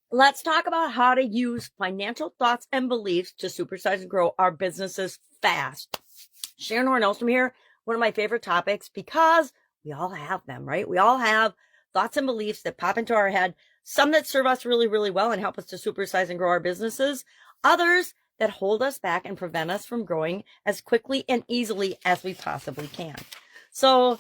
Let's talk about how to use financial thoughts and beliefs to supersize and grow our businesses fast. Sharon Horne-Ellstrom here, one of my favorite topics because we all have them, right? We all have thoughts and beliefs that pop into our head, some that serve us really, really well and help us to supersize and grow our businesses, others that hold us back and prevent us from growing as quickly and easily as we possibly can. So,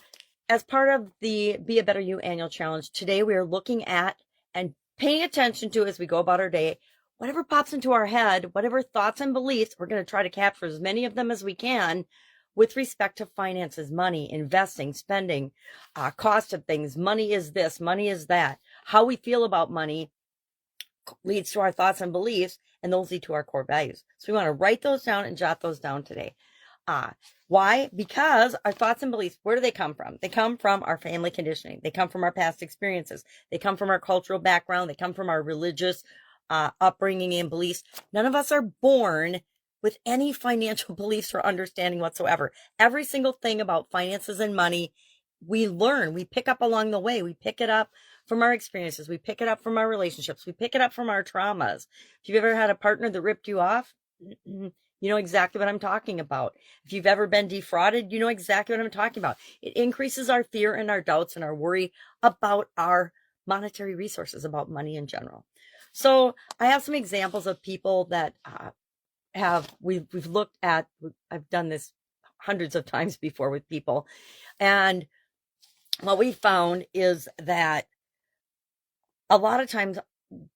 as part of the Be a Better You annual challenge, today we are looking at and paying attention to as we go about our day, whatever pops into our head, whatever thoughts and beliefs, we're going to try to capture as many of them as we can with respect to finances, money, investing, spending, cost of things. Money is this, money is that. How we feel about money leads to our thoughts and beliefs, and those lead to our core values. So we want to write those down and jot those down today. Why? Because our thoughts and beliefs, where do they come from? They come from our family conditioning. They come from our past experiences. They come from our cultural background. They come from our religious upbringing and beliefs. None of us are born with any financial beliefs or understanding whatsoever. Every single thing about finances and money, we learn, we pick up along the way. We pick it up from our experiences. We pick it up from our relationships. We pick it up from our traumas. If you've ever had a partner that ripped you off, you know exactly what I'm talking about. If you've ever been defrauded, you know exactly what I'm talking about. It increases our fear and our doubts and our worry about our monetary resources, about money in general. So I have some examples of people that we've looked at. I've done this hundreds of times before with people. And what we found is that a lot of times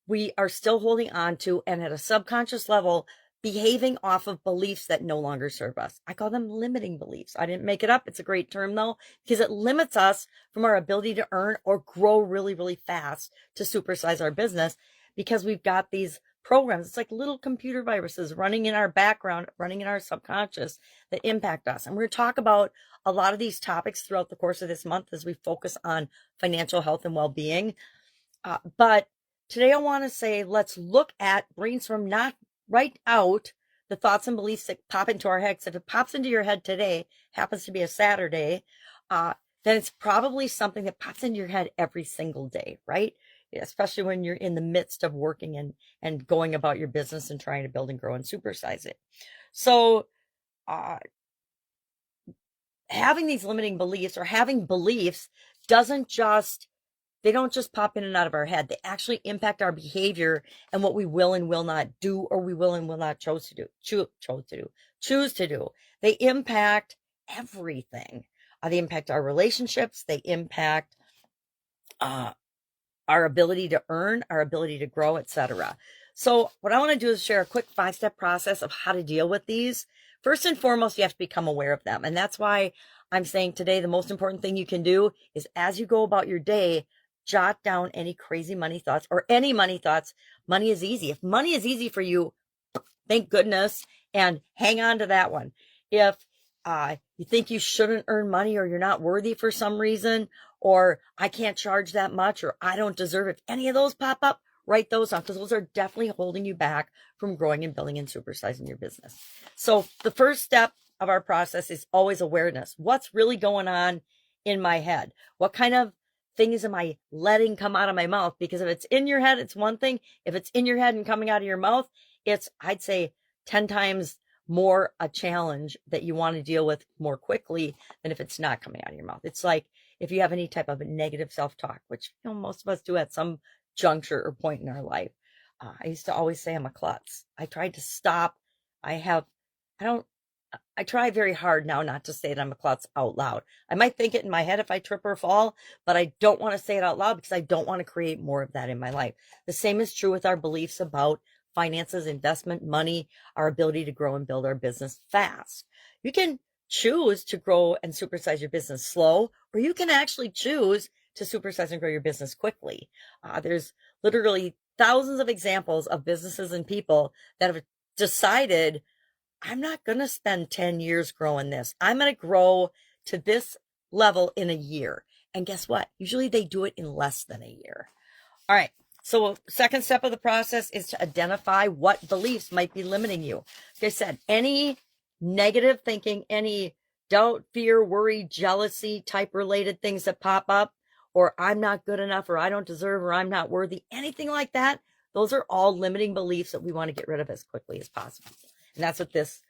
we are still holding on to, and at a subconscious level, behaving off of beliefs that no longer serve us. I call them limiting beliefs. I didn't make it up. It's a great term though, because it limits us from our ability to earn or grow really, really fast to supersize our business, because we've got these programs. It's like little computer viruses running in our background, running in our subconscious that impact us. And we're going to talk about a lot of these topics throughout the course of this month as we focus on financial health and well-being. But today I want to say, let's look at, brainstorm, not write out the thoughts and beliefs that pop into our heads. If it pops into your head today, happens to be a Saturday, then it's probably something that pops into your head every single day, right? Especially when you're in the midst of working and going about your business and trying to build and grow and supersize it. So having these limiting beliefs, or having beliefs, they don't just pop in and out of our head. They actually impact our behavior and what we will and will not do, or we will and will not choose to do. They impact everything. They impact our relationships. They impact our ability to earn, our ability to grow, etc. So what I want to do is share a quick 5-step process of how to deal with these. First and foremost, you have to become aware of them. And that's why I'm saying today the most important thing you can do is, as you go about your day, jot down any crazy money thoughts or any money thoughts. Money is easy. If money is easy for you, thank goodness, and hang on to that one. If you think you shouldn't earn money, or you're not worthy for some reason, or I can't charge that much, or I don't deserve it, if any of those pop up, write those down, because those are definitely holding you back from growing and building and supersizing your business. So the first step of our process is always awareness. What's really going on in my head? What kind of things am I letting come out of my mouth? Because if it's in your head, it's one thing. If it's in your head and coming out of your mouth, it's, I'd say, 10 times more a challenge that you want to deal with more quickly than if it's not coming out of your mouth. It's like if you have any type of negative self-talk, which most of us do at some juncture or point in our life. I used to always say I'm a klutz. I tried to stop. I try very hard now not to say that I'm a klutz out loud. I might think it in my head if I trip or fall, but I don't want to say it out loud because I don't want to create more of that in my life. The same is true with our beliefs about finances, investment, money, our ability to grow and build our business fast. You can choose to grow and supersize your business slow, or you can actually choose to supersize and grow your business quickly. There's literally thousands of examples of businesses and people that have decided, I'm not going to spend 10 years growing this. I'm going to grow to this level in a year. And guess what? Usually they do it in less than a year. All right. So second step of the process is to identify what beliefs might be limiting you. Like I said, any negative thinking, any doubt, fear, worry, jealousy type related things that pop up, or I'm not good enough, or I don't deserve, or I'm not worthy, anything like that, Those are all limiting beliefs that we want to get rid of as quickly as possible. And that's what this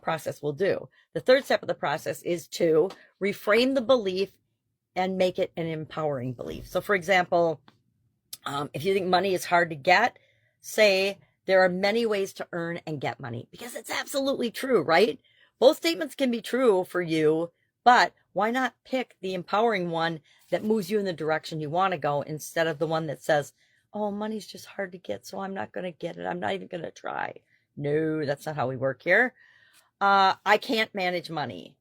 process will do. The third step of the process is to reframe the belief and make it an empowering belief. So for example, if you think money is hard to get, say there are many ways to earn and get money, because it's absolutely true, right? Both statements can be true for you, but why not pick the empowering one that moves you in the direction you want to go instead of the one that says, oh, money's just hard to get, so I'm not going to get it. I'm not even going to try. No, that's not how we work here. I can't manage money.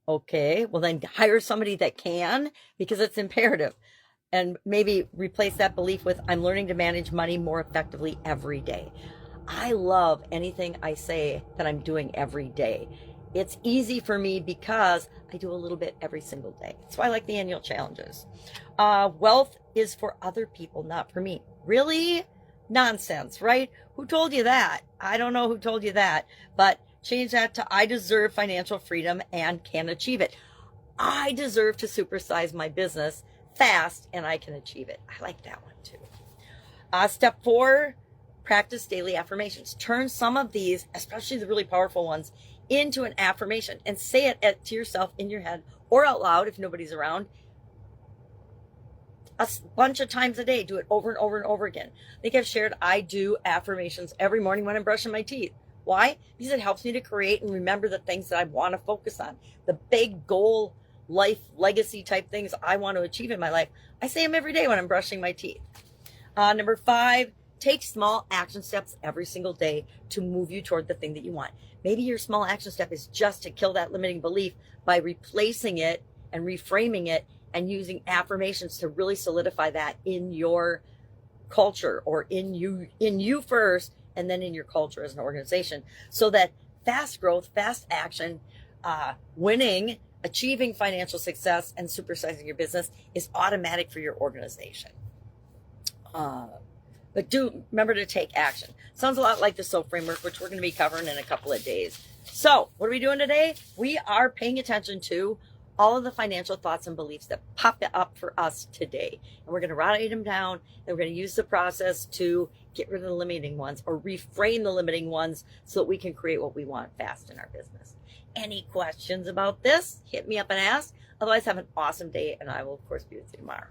Okay, well then hire somebody that can, because it's imperative. And maybe replace that belief with, I'm learning to manage money more effectively every day. I love anything I say that I'm doing every day. It's easy for me because I do a little bit every single day. That's why I like the annual challenges. Wealth is for other people, not for me. Really? Nonsense, right? Who told you that? I don't know who told you that, but change that to, I deserve financial freedom and can achieve it. I deserve to supersize my business fast and I can achieve it. I like that one too. Step 4, practice daily affirmations. Turn some of these, especially the really powerful ones, into an affirmation and say it to yourself in your head or out loud if nobody's around a bunch of times a day. Do it over and over and over again. I think I've shared I do affirmations every morning when I'm brushing my teeth. Why? Because it helps me to create and remember the things that I want to focus on, the big goal, life, legacy type things I want to achieve in my life. I say them every day when I'm brushing my teeth. Number 5, take small action steps every single day to move you toward the thing that you want. Maybe your small action step is just to kill that limiting belief by replacing it and reframing it and using affirmations to really solidify that in your culture, or in you first, and then in your culture as an organization, so that fast growth, fast action, winning, achieving financial success, and supersizing your business is automatic for your organization. But remember to take action. Sounds a lot like the SOAP framework, which we're going to be covering in a couple of days. So what are we doing today? We are paying attention to all of the financial thoughts and beliefs that pop up for us today. And we're going to write them down, and we're going to use the process to get rid of the limiting ones or reframe the limiting ones so that we can create what we want fast in our business. Any questions about this? Hit me up and ask. Otherwise, have an awesome day, and I will, of course, be with you tomorrow.